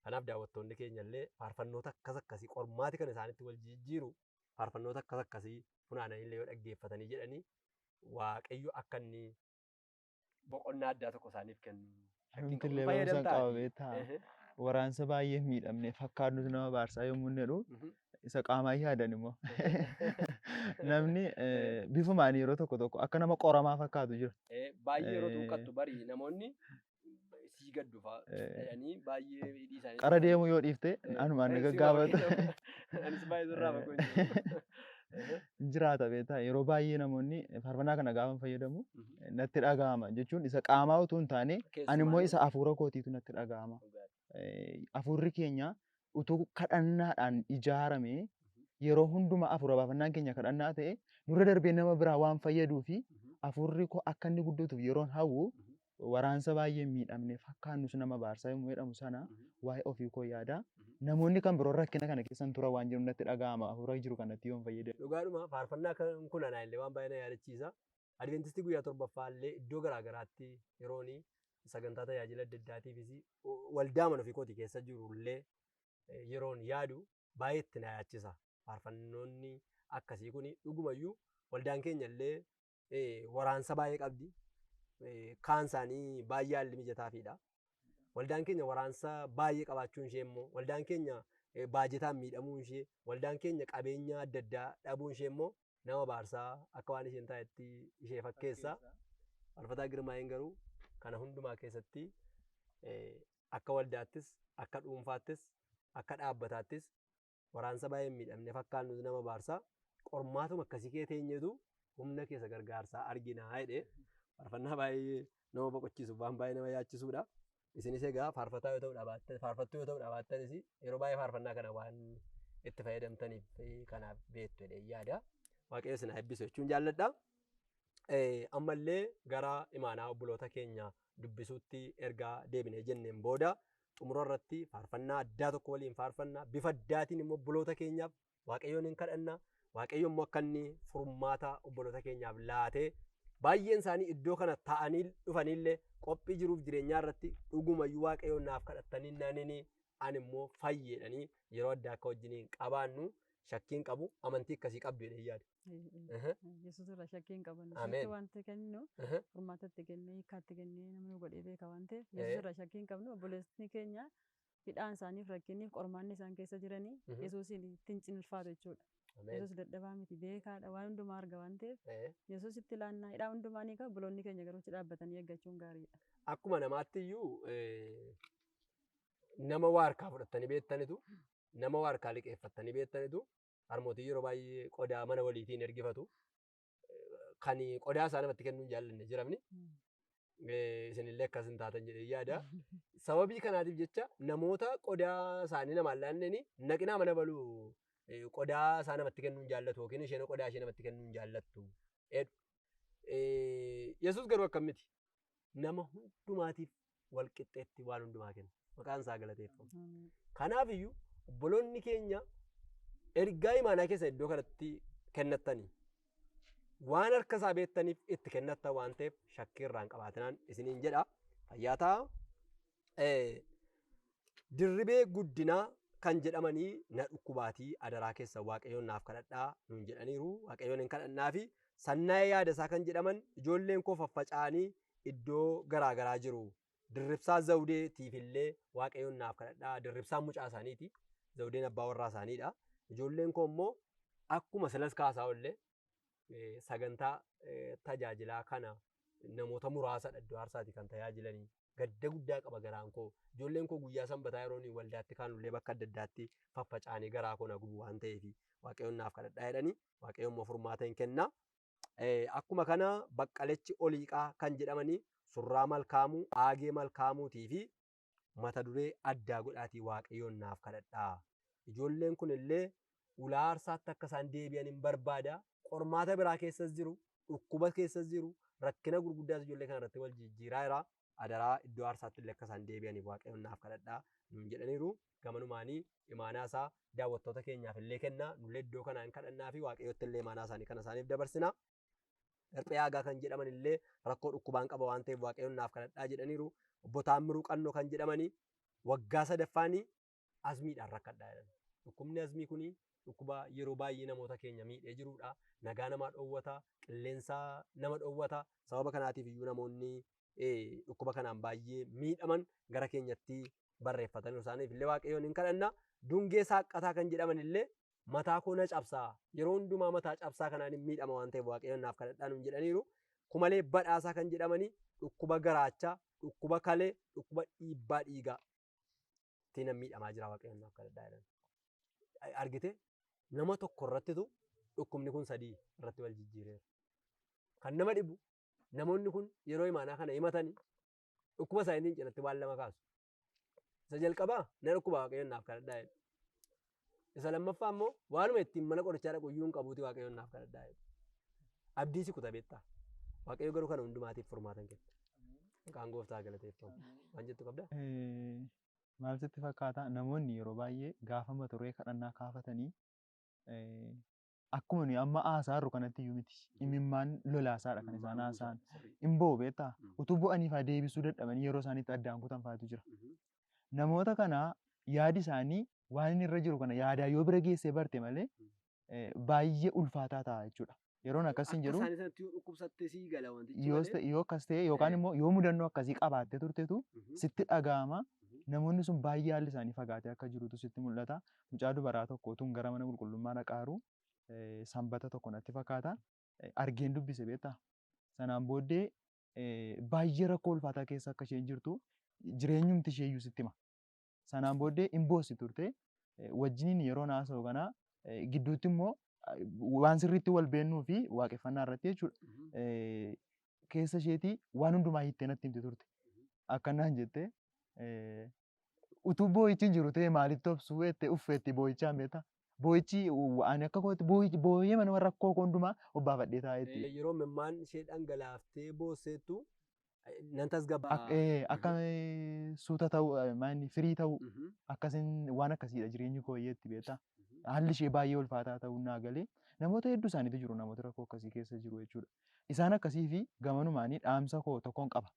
[SPEAKER 3] Kanaaf daawwattoonni keenya illee faarfannoota akkas akkasii qormaati kan isaanitti wal jijjiiru faarfannoota akkas akkasii funaananii illee yoo dhaggeeffatanii jedhanii Waaqayyo akka inni boqonnaa addaa tokko isaaniif kennu.
[SPEAKER 5] Namtillee barumsa qaba beektaa. Waraansa baay'ee miidhamne fakkaatu nama baarsaa yommuu jedhu isa qaamaa yaadan immoo namni bifumaan yeroo tokko akka nama qoramaa fakkaatu jira.
[SPEAKER 3] Baay'ee yeroo tuuqattu barii namoonni sii gaddu jedhanii baay'ee hidhii isaanii.
[SPEAKER 5] Qara deemu yoo dhiifte anumaan ni gaggaafatu.
[SPEAKER 3] Anis baay'ee sirraa fagoo
[SPEAKER 5] jiraata beektaa yeroo baay'ee namoonni faarfannaa kana gaafa fayyadamu natti dhaga'ama jechuun isa qaamaa utuu hin taane ani immoo isa hafuura kootiitu natti dhaga'ama. Hafuurri keenya utuu kadhannaadhaan ijaarame yeroo hundumaa hafuura baafannaan keenya kadhannaa ta'e nurra darbee nama biraa waan fayyaduu fi hafuurri koo akka inni guddatuuf yeroon hawwu waraansa baay'ee miidhamne fakkaannus nama baarsaa yommuu jedhamu sana waa'ee ofii koo yaada. Namoonni kan biroo rakkina kana keessan tura waan jiru natti dhaga'ama hafuura jiru kanatti yoon fayyade.
[SPEAKER 3] Dhugaadhuma faarfannaa kun anaa illee waan baay'ee na yaadachiisa. Adventistii guyyaa torbaffaa illee iddoo garaa garaatti yerooni sagantaa tajaajila adda addaatiifis waldaa mana ofii kooti keessa jirullee yeroon yaadu baay'ee itti na yaachisa. Faarfannoonni akkasii kun dhugumayyuu waldaan keenya illee waraansa baay'ee qabdi. Kaan isaanii baay'ee haalli mijataafidha. Waldaan keenya waraansa baay'ee qabaachuun ishee immoo waldaan keenya baajetaan miidhamuun ishee waldaan keenya qabeenya adda addaa dhabuun ishee immoo nama baarsaa akka waan isheen taa'etti ishee fakkeessa. Faarfataa Girmaa'een garuu kana hundumaa keessatti akka waldaattis akka dhuunfaattis akka dhaabbataattis waraansa baay'ee miidhamne fakkaannus nama baarsaa qormaatuma akkasii kee teenyetu humna keessa gargaarsaa arginaa jedhee faarfannaa baay'ee nama boqochiisuuf waan baay'ee nama yaachisuudha. Isinis egaa faarfataa yoo ta'uu dhabaattan faarfattuu yoo ta'uu dhaabattanis yeroo baay'ee faarfannaa kana waan itti fayyadamtaniif kanaaf beektu jedhee yaada. Waaqayyo isin haa eebbisu jechuun jaalladha. Ammallee gara imaanaa obboloota keenya dubbisuutti ergaa deebinee jenneen booda xumura irratti faarfannaa addaa tokko waliin faarfannaa bifa addaatiin immoo obboloota keenyaaf Waaqayyoon hin kadhanna. Waaqayyo immoo akka inni furmaata obboloota keenyaaf laatee baay'een isaanii iddoo kana taa'anii dhufanillee qophii jiruuf jireenyaa irratti dhugumayyuu Waaqayyoon naaf kadhattanii naanini ani immoo fayyeedhanii yeroo addaa akka wajjiniin qabaannu shakkiin qabu amantii akkasii qabdu jedhee yaada.
[SPEAKER 4] Yesuus irraa shakkiin qaban.
[SPEAKER 3] Ameen.
[SPEAKER 4] Wanti kennu furmaatatti kennee hiikkaatti kennee namni godhee beeka waan ta'eef Yesuus irraa shakkiin qabnu obboleessonni keenya hidhaan isaaniif rakkinniif qormaanni isaan keessa jiranii Yesuusiin ittiin cinilfaatu jechuudha. Yesuus dadhabaa miti beekaadha waan hundumaa arga waan ta'eef Yesuus itti laannaa hidhaa hundumaa ni qaba obboloonni keenya garuu itti dhaabbatanii eeggachuun gaariidha.
[SPEAKER 3] Akkuma namaatti iyyuu nama waarkaa fudhattanii beektanitu nama waarkaa liqeeffattanii beektanitu harmootii yeroo baay'ee qodaa mana waliitiin ergifatu kan qodaa isaa namatti kennuu hin jaallanne jiramni isinillee akkas hin taatan jedhee yaada. Sababii kanaatiif jecha namoota qodaa isaanii namaan laanneen naqinaa mana baluu qodaa isaa namatti kennuu hin jaallatu yookiin isheen qodaa ishee namatti kennuu hin jaallattu. Yesuus garuu akkam miti nama hundumaatiif wal qixxeetti waan hundumaa kenna. Maqaan isaa galateeffamu. Kanaaf iyyuu obboloonni keenya ergaa imaanaa keessa iddoo kanatti kennattanii waan harka isaa beektaniif itti kennattan waan ta'eef shakkii irraa hin qabaatinaan isiniin jedha. Fayyaa ta'a. Dirribee guddinaa kan jedhamanii na dhukkubaatii adaraa keessa Waaqayyoon naaf kadhadhaa nuun jedhaniiru. Waaqayyoon hin kadhannaa fi sannaa'ee yaada isaa kan jedhaman ijoolleen koo faffaca'anii iddoo garaa garaa jiru. Dirribsaa Zawudeetiif illee Waaqayyoon naaf kadhadhaa. Dirribsaan mucaa isaaniiti. Zawudeen abbaa warraa isaaniidha. Ijoolleen koo immoo akkuma silas kaasaa ollee sagantaa tajaajilaa kana namoota muraasadha iddoo aarsaati kan tajaajilanii. Gadda guddaa qaba garaan koo. Ijoolleen koo guyyaa sanbataa yeroo inni waldaatti kaanullee bakka adda addaatti faffaca'anii garaa koo na gubu waan ta'eef Waaqayyoon naaf kadhadhaa jedhanii Waaqayyoon immoo furmaata hin kenna. Akkuma kana Baqqalechi Oliiqaa kan jedhamanii Surraa Malkaamuu, Aagee Malkaamuutii fi mata duree addaa godhaatii Waaqayyoon naaf kadhadhaa. Ijoolleen kun illee ulaa aarsaatti akka isaan deebi'an hin barbaada. Qormaata biraa keessas jiru, dhukkuba keessas jiru, rakkina gurguddaas ijoollee kana irratti wal jijjiiraa jira. Adaraa iddoo aarsaatti illee akka isaan deebi'aniif Waaqayyoon naaf kadhadhaa nuun jedhaniiru. Gamanumaanii imaanaa isaa daawwattoota keenyaaf illee kenna. Nullee iddoo kanaan kadhannaa fi Waaqayyootti illee imaanaa isaanii kana isaaniif dabarsina. Darphee Aagaa kan jedhaman illee rakkoo dhukkubaan qaba waan ta'eef Waaqayyoon naaf kadhadhaa jedhaniiru. Obbo Taammiruu Qannoo kan jedhamanii waggaa sadaffaanii azmiidhaan rakkadhaa jedhan. Dhukkubni azmii kuni dhukkuba yeroo baay'ee namoota keenya miidhee jirudha. Nagaa namaa dhoowwata, qilleensa nama dhoowwata. Sababa kanaatiif iyyuu namoonni dhukkuba kanaan baay'ee miidhaman gara keenyatti barreeffatanii isaaniif illee Waaqayyoon hin kadhanna. Dungee Saaqqataa kan jedhaman illee mataa koo na cabsaa. Yeroo hundumaa mataa cabsaa kanaan hin miidhama waan ta'eef Waaqayyoon naaf kadhadhaa nuun jedhaniiru. Kumalee Badhaasaa kan jedhamanii dhukkuba garaachaa, dhukkuba kalee, dhukkuba dhiibbaa dhiigaa ittiin miidhamaa jira Waaqayyoon naaf kadhadhaa jedhan. Argite nama tokko irrattitu dhukkubni kun sadii irratti wal jijjiireera. Kan nama dhibu namoonni kun yeroo imaanaa kana himatanii dhukkuba isaaniitiin cinatti waan lama kaasu. Isa jalqabaa na dhukkuba Waaqayyoon naaf kadhadhaa jedhu. Isa lammaffaa immoo waanuma ittiin mana qorichaa dhaqu iyyuu hin qabuuti Waaqayyoon naaf kadhadhaa jedhu. Abdii si kuta beektaa. Waaqayyo garuu kana hundumaatiif furmaata kenna. Maqaan Gooftaa galateeffamu. Waan jettu qabdaa?
[SPEAKER 5] Maal sitti fakkaata namoonni yeroo baay'ee gaafa mata duree kadhannaa kaafatanii akkuma nuyi amma haasa'arru kanatti iyyuu miti. Imimmaan lolaasaadha kan isaan haasa'an. Hin bo'u beektaa? Utuu bu'anii fa'aa deebisuu dadhabanii yeroo isaaniitti addaan kutan fa'aatu jira. Namoota kana yaadi isaanii waan inni irra jiru kana yaadaa yoo bira geessee barte malee baay'ee ulfaataa ta'a jechuudha. Yeroon akkas hin jedhu yoo akkas ta'e yookaan immoo yoo mudannoo akkasii qabaattee turtetu sitti dhaga'ama. Namoonni sun baay'ee haalli isaanii fagaatee akka jirutu sitti mul'ata. Mucaa dubaraa tokko utuun gara mana qulqullummaa dhaqaaru sanbata tokko natti fakkaata. Argeen dubbise beektaa? Sanaan booddee baay'ee rakkoo ulfaataa keessa akka isheen jirtu jireenyumti ishee iyyuu sitti hima. Sanaan booddee hin boossi turte wajjiniin yeroo naasa'u kana gidduutti immoo waan sirriitti wal beennuu fi waaqeffannaa irratti jechuudha. Keessa isheetii waan hundumaa hiittee natti himti turte. Akkanaan jettee utuu boo'ichi hin jiru ta'e maalitti obsuu jettee uffeetti boo'ichaan beektaa? Boo'ichi ani akka kootti boo'ee mana rakkoo hundumaa obbaafadhee taa'etti.
[SPEAKER 3] Yeroo imimmaan ishee dhangalaaftee boosseettu nan tasgabbaa.
[SPEAKER 5] Akka suuta ta'u firii ta'u akkasiin waan akkasiidha jireenyi kooyyeetti beektaa? Haalli ishee baay'ee ulfaataa ta'uu naa galee namoota hedduu isaaniitu jiru namoota rakkoo akkasii keessa jiru jechuudha. Isaan akkasii fi gamanumaanii dhaamsa koo tokkoon qaba.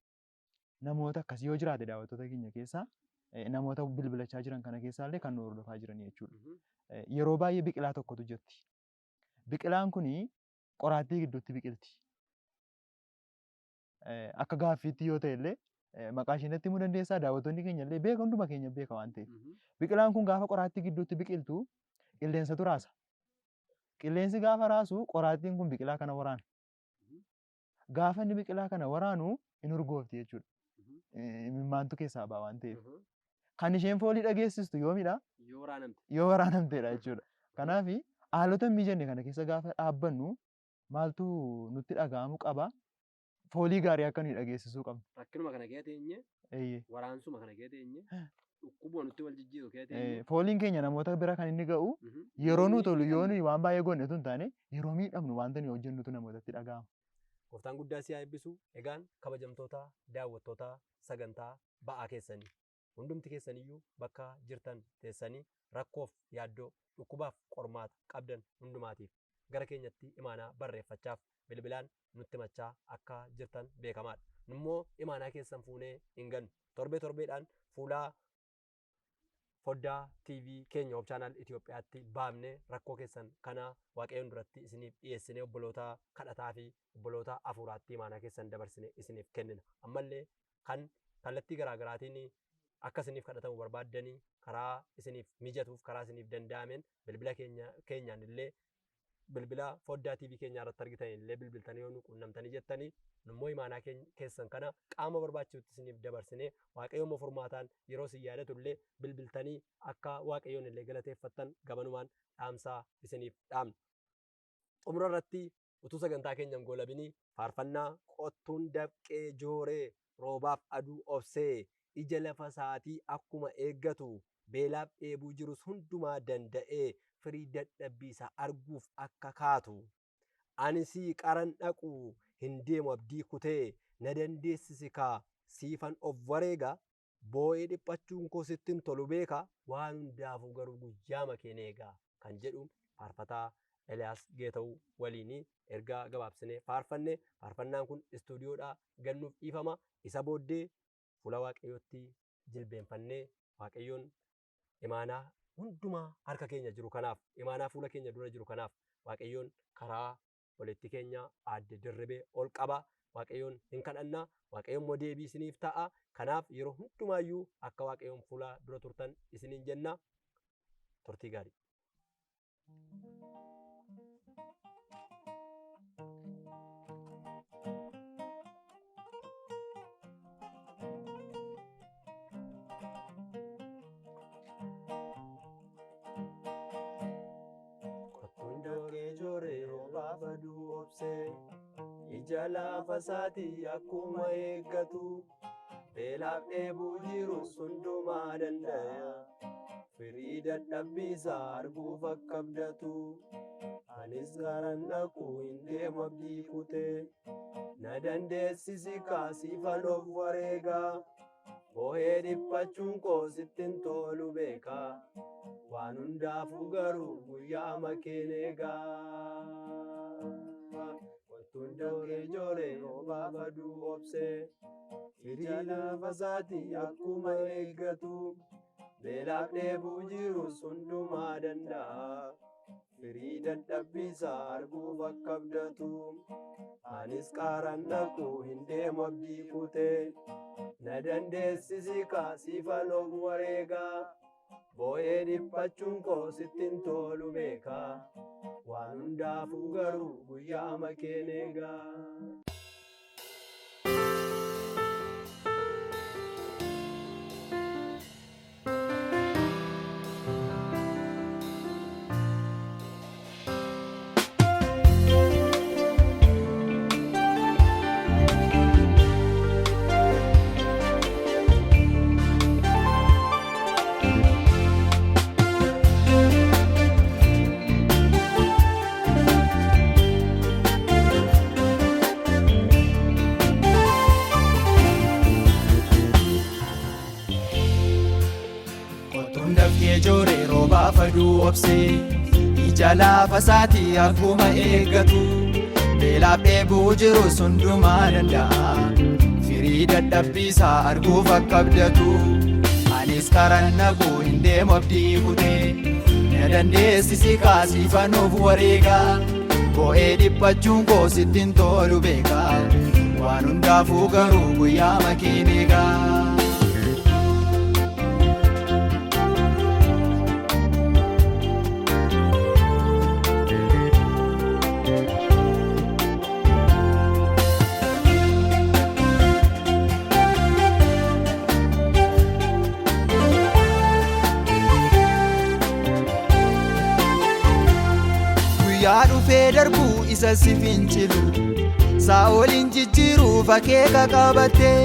[SPEAKER 5] Namoota akkasii yoo jiraate daawwattoota keenya keessaa namoota bilbilachaa jiran kana keessaallee kan nu hordofaa jiran jechuudha. Yeroo baay'ee biqilaa tokkotu jirti. Biqilaan kuni qoraattii gidduutti biqilti. Akka gaaffiitti yoo ta'e illee maqaa ishee natti himuu dandeessaa daawwattoonni keenya illee beeka hunduma keenya beeka waan ta'eef. Biqilaan kun gaafa qoraattii gidduutti biqiltu qilleensatu raasa. Qilleensi gaafa raasu qoraattiin kun biqilaa kana waraana. Gaafa inni biqilaa kana waraanu in urgoofti jechuudha. Imimmaantu keessaa ba'a waan ta'eef. Kan isheen foolii dhageessistu yoomidha? Yoo waraanamteedha jechuudha. Kanaaf haalota hin mijanne kana keessa gaafa dhaabbannu maaltu nutti dhaga'amu qaba? Foolii gaarii akka nuyi dhageessisuu qabna.
[SPEAKER 3] Rakkinuma kana keessa teenye, waraansuma kana keessa teenye, Dhukkuba nutti wal jijjiiru keetii.
[SPEAKER 5] Fooliin keenya namoota bira kan inni ga'u yeroo nu tolu yoo nuyi waan baay'ee goone tun taane yeroo miidhamnu wanta nuyi hojjennutu namootatti dhaga'ama.
[SPEAKER 3] Gooftaan guddaa si haa eebbisu. Egaan kabajamtoota daawwattoota sagantaa ba'aa keessanii hundumti keessaniyyuu bakka jirtan teessanii rakkoof yaaddoo dhukkubaaf qormaata qabdan hundumaatiif gara keenyatti imaanaa barreeffachaaf bilbilaan nutti machaa akka jirtan beekamaadha. Nummoo imaanaa keessan fuunee hin gannu. Torbeedhaan fuulaa foddaa TV keenya Hope Channel Itoophiyaatti baafnee rakkoo keessan kana Waaqayyoon duratti isiniif dhiyeessinee obboloota kadhataa fi obboloota hafuuraatti imaanaa keessan dabarsine isiniif kennina. Ammallee kan kallattii garaagaraatiin akka isiniif kadhatamu barbaaddanii karaa isiniif mijatuuf karaa isiniif danda'ameen bilbila keenyaan illee bilbila foddaa TV keenya irratti argitan illee bilbiltanii yoo nu quunnamtanii jettanii nummoo imaanaa keessan kana qaama barbaachisutti isiniif dabarsinee Waaqayyoon furmaataan yeroo isin yaadatu illee bilbiltanii akka Waaqayyoon illee galateeffattan gabanumaan dhaamsaa isiniif dhaamna. Xumura irratti utuu sagantaa keenyan goolabinii faarfannaa qottuun dafqee jooree roobaaf aduu obsee ija lafa isaatii akkuma eeggatu beelaaf dheebuu jirus hundumaa danda'ee firii dadhabbiisa arguuf akka kaatu ani sii qaran dhaqu hin deemu abdii kutee na dandeessisi kaa siifan of wareega boo'ee dhiphachuun koo sittin tolu beeka waan hundaafuu garuu guyyaa makeen eegaa kan jedhu faarfataa Eliyaas Geeta'uu waliin ergaa gabaabsinee faarfanne. Faarfannaan kun istuudiyoodhaa gannuuf dhiifama. Isa booddee fuula Waaqayyootti jilbeenfannee Waaqayyoon imaanaa hundumaa harka keenya jiru kanaaf imaanaa fuula keenya dura jiru kanaaf Waaqayyoon karaa walitti keenya Aadde Dirribee ol qaba. Waaqayyoon hin kadhannaa. Waaqayyoon immoo deebii isiniif ta'a. Kanaaf yeroo hundumaayyuu akka Waaqayyoon fuula dura turtan isiniin jenna. Turtii gaarii. Ija lafa isaatii akkuma eeggatu beelaaf dheebuu jirus hundumaa danda'a firii dadhabbiisa arguuf akka abdatu anis garan dhaqu hin deemu abdii kutee na dandeessisi kaasiifan of wareegaa boo'ee dhiphachuun koo sittin tolu beekaa waan hundaafuu garuu guyyaa makeen eegaa. Tundake jore roobaaf aduu obsee ija lafa isaatii akkuma eeggatu beelaaf dheebuu jirus hundumaa danda'a firii dadhabbiisa arguuf akka abdatu anis qaran dhaqu hin deemu abdii kutee na dandeessisi kaasiifan of wareegaa boo'ee dhiphachuun koo sittin tolu beekaa waan hundaafuu garuu guyyaa makeen eegaa.
[SPEAKER 2] Jooree roobaaf aduu obsee ija lafa isaatii akkuma eeggatu beelaaf dheebuu jirus hundumaa danda'a firii dadhabbiisa arguuf akka abdatu anis karan dhaqu hin deemu abdii kutee na dandeessisi kaasiifan of wareegaa boo'ee dhiphachuun koo sittin tolu beekaa waan hundaafuu garuu guyyaa makeen eegaa.
[SPEAKER 6] Guyyaa dhufee darbuu isa si fincilu Saa'olin jijjiiruuf akeeka qabattee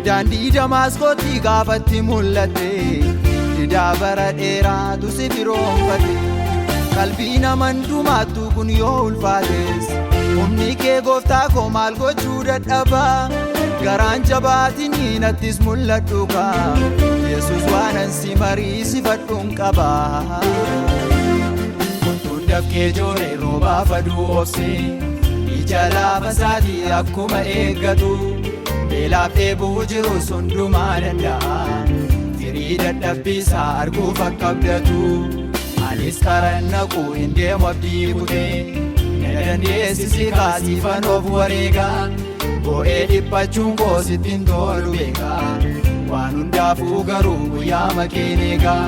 [SPEAKER 2] daandii Damaasqootti gaafatti mul'atte didaa bara dheeraatu si firoomfate qalbii nama hundumaattu kun yoo ulfaates humni kee gooftaa koo maal gochuu dadhaba garaan jabaatiin nattis mul'adhu kaa Yesuus waanan si mariisifadhuun qaba Kottuun dafkee jooree roobaa faduu obsee ija laafa isaatii akkuma eeggatu beelaaf dheebuu jirus hundumaa danda'a firii dadhabbiisaa arguuf akka abdatu anis karan naquu hin deemu abdii kutee na dandeessisi kaasiifan of wareegaa bo'ee dhiphachuun koo sittin tolu beekaa waan hundaafuu garuu guyyaa makeen eegaa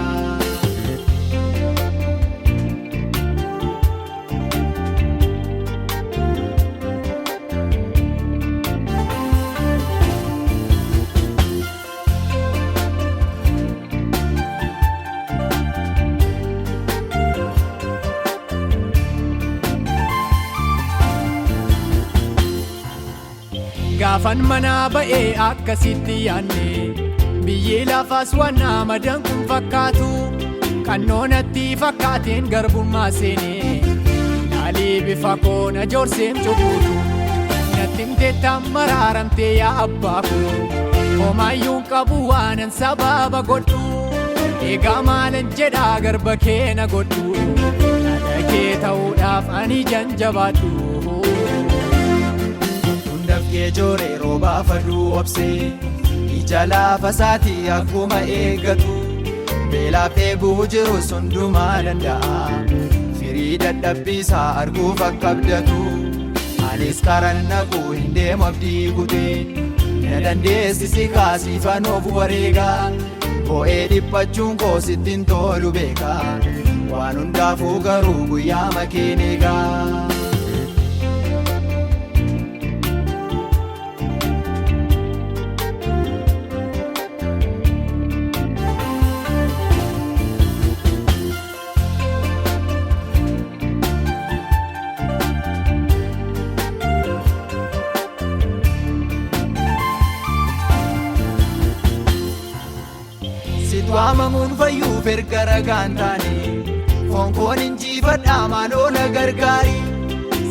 [SPEAKER 7] Gaafan manaa ba'ee akkasitti yaanne biyyi lafaas waan namadan kun fakkaatu kannoonatti fakkaateen garbummaa seenee naalii bifa koona joorseem cubuutu natti himteettaan maraaramtee yaa abbaa koo homaayyuun qabu waanan sababa godhu eegaa maalan jedhaa garba kee na godhu nada kee ta'uudhaaf ani janjabaadhu
[SPEAKER 2] dafkee jooree roobaa faduu obsee ija laafa isaatii akkuma eeggatu beelaaf dheebuu jirus hundumaa danda'a firii dadhabbiisaa arguuf akka abdatu anis karan naquu hin deemu abdii kutee na dandeessisi kaasiifan of wareegaa bo'ee dhiphachuun koo sittin tolu beekaa waan hundaafuu garuu guyyaa makeen eegaa waamamuun fayyuuf erga ragaan taane fonkoon injifadhaa maaloo na gargaari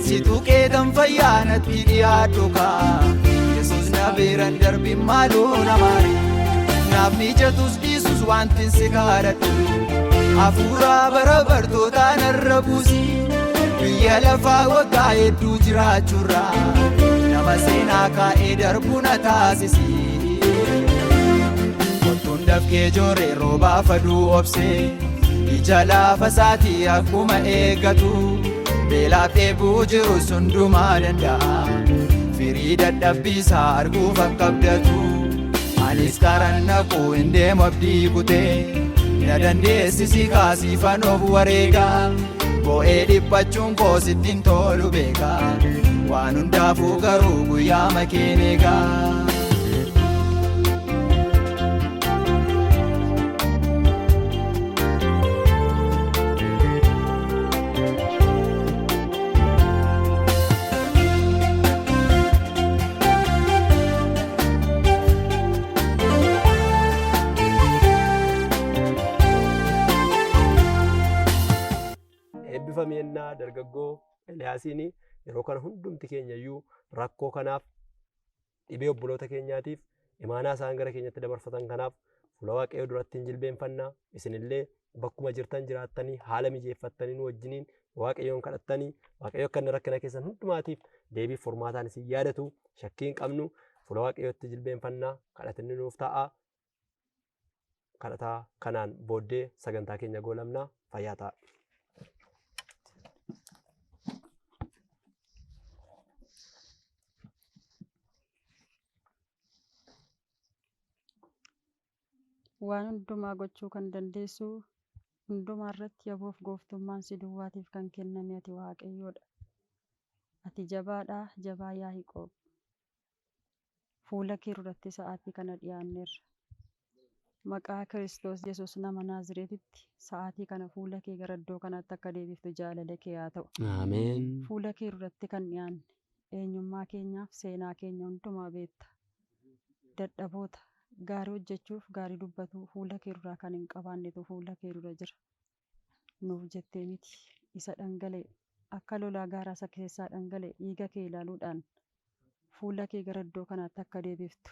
[SPEAKER 2] situ qeetan fayyaa natti dhiyaadhu kaa Yesuus na beeran darbin maaloo na maari naaf mijatus dhiisus wantin si kadhadhu hafuuraa bara bartootaa narra buusi biyya lafaa waggaa hedduu jiraachuurraa nama seenaa kaa'ee darbuu na taasisi dafkee jooree roobaa faduu obsee ija laafa isaatii akkuma eeggatu beelaaf dheebuu jirus hundumaa danda'a firii dadhabbiisaa arguuf akka abdatu anis karan naquu hin deemu abdii kutee na dandeessisi kaasiifan of wareegaa bo'ee dhiphachuun koo sittin tolu beekaa waan hundaafuu garuu guyyaa makeen eegaa
[SPEAKER 3] eebbifameenyaa dargaggoo Eliyaasiin yeroo kana hundumti keenyayyuu rakkoo kanaaf dhibee obboloota keenyaatiif imaanaa isaan gara keenyatti dabarfatan kanaaf fuula Waaqayyoo duratti hin jilbeenfannaa isinillee bakkuma jirtan jiraattanii haala mijeeffattanii wajjiniin Waaqayyoon kadhattanii Waaqayyo akka inni rakkina keessan hundumaatiif deebii furmaataan isin yaadatu shakkii hin qabnu fuula Waaqayyootti jilbeenfannaa kadhatinni nuuf ta'a kadhataa kanaan booddee sagantaa keenya goolabnaa fayyaa ta'a.
[SPEAKER 4] waan hundumaa gochuu kan dandeessu hundumaa irratti yaboof gooftummaan si duwwaatiif kan kenname ati Waaqayyoodha. Ati jabaadha jabaa Yaaqoob. Fuula kee duratti sa'aatii kana dhiyaanneerra. Maqaa Kiristoos Yesuus nama Naazreetitti sa'aatii kana fuula kee gara iddoo kanatti akka deebiftu jaalala kee haa ta'u.
[SPEAKER 3] Ameen.
[SPEAKER 4] Fuula kee duratti kan dhiyaanne eenyummaa keenyaaf seenaa keenya hundumaa beekta. dadhaboota gaarii hojjechuuf gaarii dubbatu fuula kee duraa kan hin qabaannetu fuula kee dura jira. Nuuf jettee miti isa dhangala'e akka lolaa gaaraa isa keessaa dhangala'e dhiiga kee ilaaluudhaan fuula kee gara iddoo kanaatti akka deebiftu.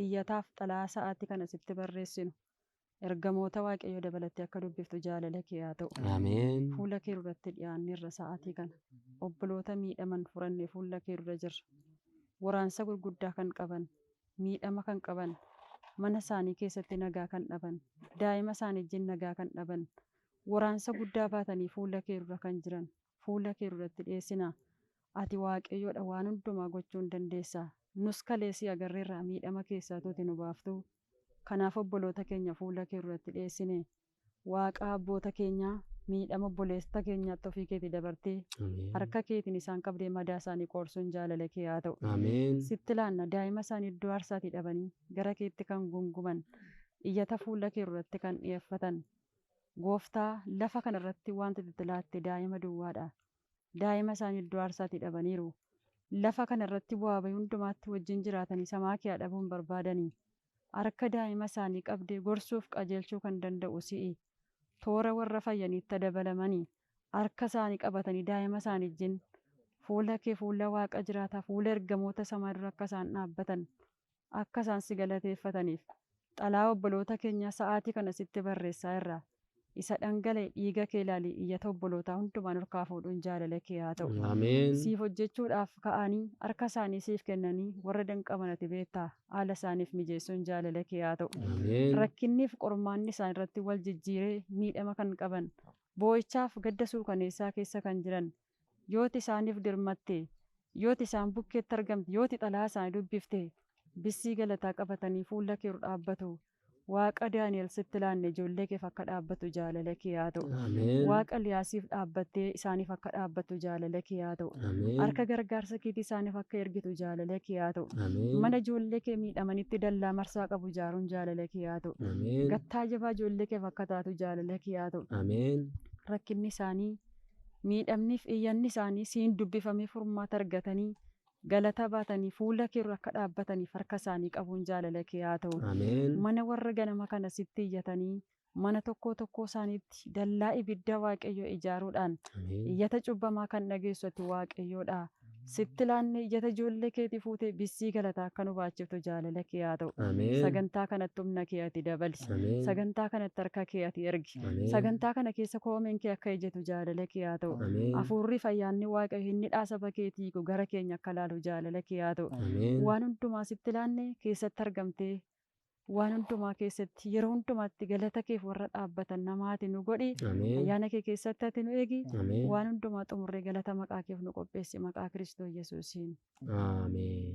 [SPEAKER 4] Iyyataaf xalaa sa'aatii kana sitti barreessinu ergamoota waaqayyoo dabalattee akka dubbiftu jaalala kee haa ta'u. Fuula kee duratti dhiyaanneerra sa'aatii kana obboloota miidhaman furannee fuula kee dura jirra. Waraansa gurguddaa kan qaban, miidhama kan qaban, mana isaanii keessatti nagaa kan dhaban, daa'ima isaanii wajjin nagaa kan dhaban, waraansa guddaa baatanii fuula kee dura kan jiran fuula kee duratti dhiyeessina. Ati waaqayyoodha waan hundumaa gochuu hin dandeessaa. Nus kaleessii agarreerraa miidhama keessaa tuuti nu baaftu. Kanaaf obboloota keenya fuula kee duratti dhiyeessine. Waaqa abboota keenyaa miidhama obboleessota keenyaatti ofii keetii dabartee harka keetiin isaan qabdee madaa isaanii qoorsuun jaalala kee haa ta'u. Sitti laanna daa'ima isaanii iddoo aarsaatii dhabanii gara keetti kan gunguman iyyata fuula kee duratti kan dhiyeeffatan. Gooftaa lafa kanarratti wanti itti laatte daa'ima duwwaadha. Daa'ima isaanii iddoo aarsaatii dhabaniiru. Lafa kanarratti bu'aa bahii hundumaatti wajjin jiraatanii samaa kee dhabuun barbaadanii. Harka daa'ima isaanii qabdee gorsuuf qajeelchuu kan danda'u si'i. Toora warra fayyaniitti dabalamanii harka isaanii qabatanii daa'ima isaanii wajjin fuula kee fuula waaqa jiraataa fuula ergamoota samaa dura akka isaan dhaabbatan akka isaan si galateeffataniif xalaa obboloota keenyaa sa'aatii kana sitti barreessaa irraa. Isa dhangala'e dhiiga kee ilaalii iyyata obbolootaa hundumaan harkaa fuudhuun jaalala kee haa ta'u. Siif hojjechuudhaaf ka'anii harka isaanii siif kennanii warra danqaman ati beektaa haala isaaniif mijeessuun jaalala kee haa ta'u. Rakkinniif qormaanni isaan irratti wal jijjiiree miidhama kan qaban boo'ichaaf gadda suukaneessaa keessa kan jiran yooti isaaniif dirmatte yooti isaan bukkeetti argamte yooti xalaa isaanii dubbifte bissii galataa qabatanii fuula kee dura dhaabbatu. Waaqa Daani'el sitti laanne ijoollee keef akka dhaabbatu jaalala kee haa ta'u. Waaqa Liyaasiif dhaabbattee isaaniif akka dhaabbatu jaalala kee haa ta'u. Harka gargaarsa keetii isaaniif akka ergitu jaalala kee haa ta'u. Mana ijoollee kee miidhamanitti dallaa marsaa qabu ijaaruun jaalala kee haa ta'u. Gattaa jabaa ijoollee keef akka taatu jaalala kee haa ta'u. Rakkinni isaanii miidhamniif iyyanni isaanii siin dubbifamee furmaata argatanii galata baatanii fuula kee dura akka dhaabbataniif harka isaanii qabuun jaalala kee haa ta'u. Mana warra ganama kana sitti iyyatanii mana tokko isaaniitti dallaa ibidda waaqayyoo ijaaruudhaan iyyata cubbamaa kan dhageessu waaqayyoodha. Sitti laanne iyyata ijoollee keetii fuutee bissii galataa akka nu baachiftu jaalala kee haa ta'u. Sagantaa kanatti humna kee ati dabali. Sagantaa kanatti harka kee ati ergi. Sagantaa kana keessa koomeen kee akka ijatu jaalala kee haa ta'u. Hafuurri fayyaanni waaqayyo inni dhaasaba keetii gara keenya akka laalu jaalala kee haa ta'u. Waan hundumaa sitti laanne keessatti argamtee waan hundumaa keessatti yeroo hundumaatti galata keef warra dhaabbatan namaati nu godhi. Ayyaana kee keessatti ati nu eegi. Waan hundumaa xumurree galata maqaa keef nu qopheessi maqaa Kiristoos Yesuusiin.
[SPEAKER 3] Ameen.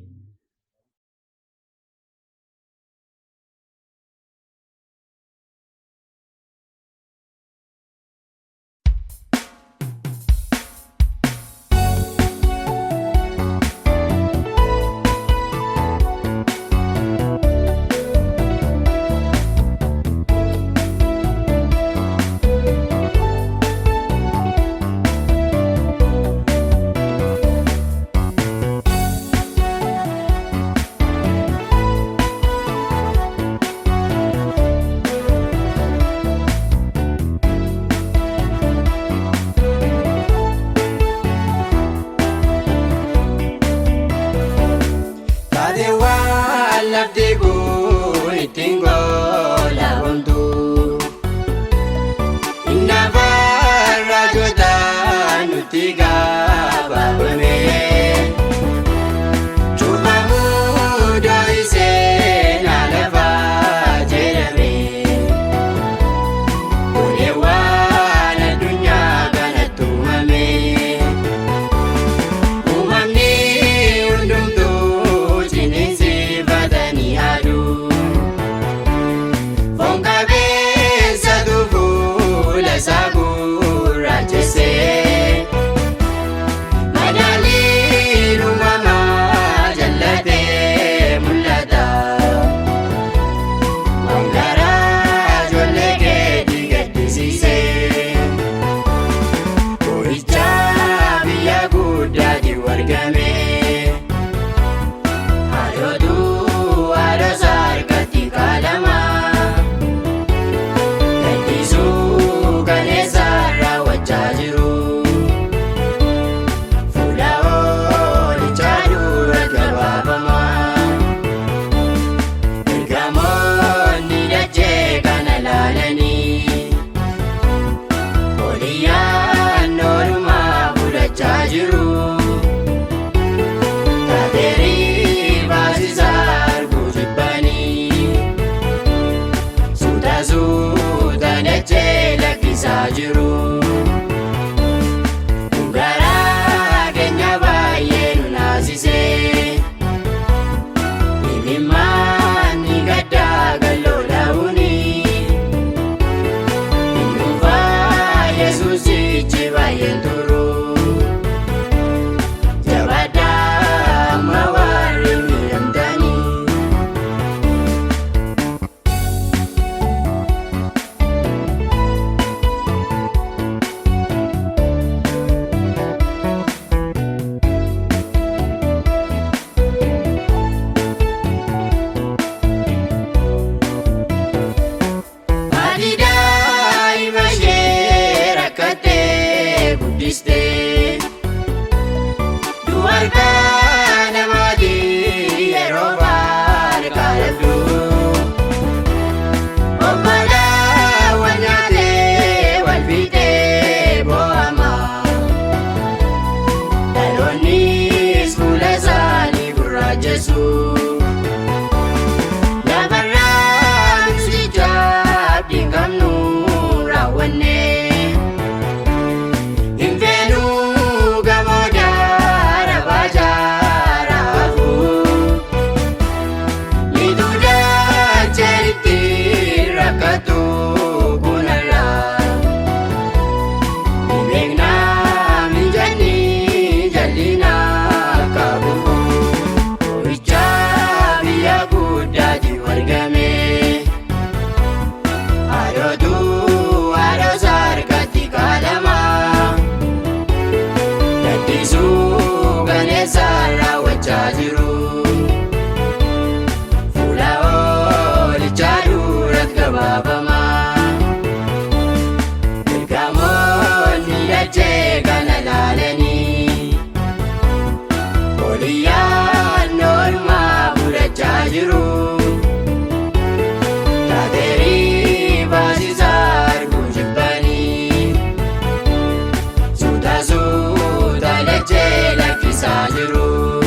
[SPEAKER 8] lakkisaa jiru.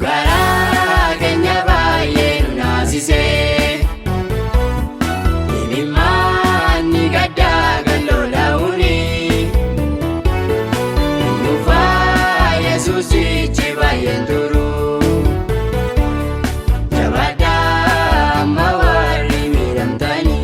[SPEAKER 8] Garaa keenya baay'ee nu naasisee imimmaan ni gaddaa galloola'uuni. Dhufaa Yesuusichi baay'een turu. Jabaadhaa amma warri miidhamtanii.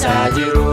[SPEAKER 8] isaa jiru.